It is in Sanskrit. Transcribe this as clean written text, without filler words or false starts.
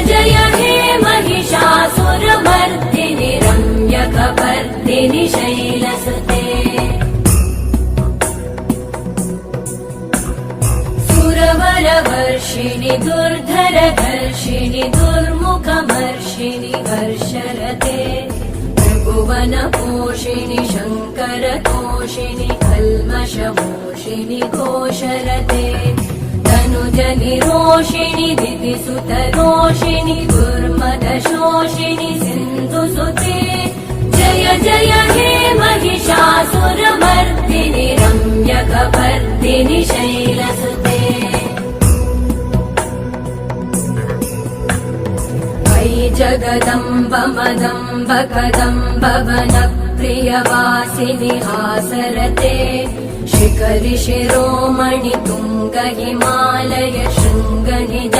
जय हे महिषासुरमर्दिनि रम्यकपर्दिनि शैलसुते सुरवरवर्षिणि दुर्धरधर्षिणि दुर्मुखमर्षिणि वर्षरते त्रिभुवनपोषिणि शङ्करतोषिणि कल्मषमोषिणि घोषरते तनुजनिरोषिणि दितिसुतरोषिणि दुर्मदशोषिणि सिन्धुसुते जय जय हे महिषासुरमर्दिनि रम्यकपर्दिनि शैलसुते जगदम्ब मदम्ब कदम्ब वनप्रियवासिनि हासरते शिखरि शिरोमणि तुङ्ग हिमालय शृङ्ग निज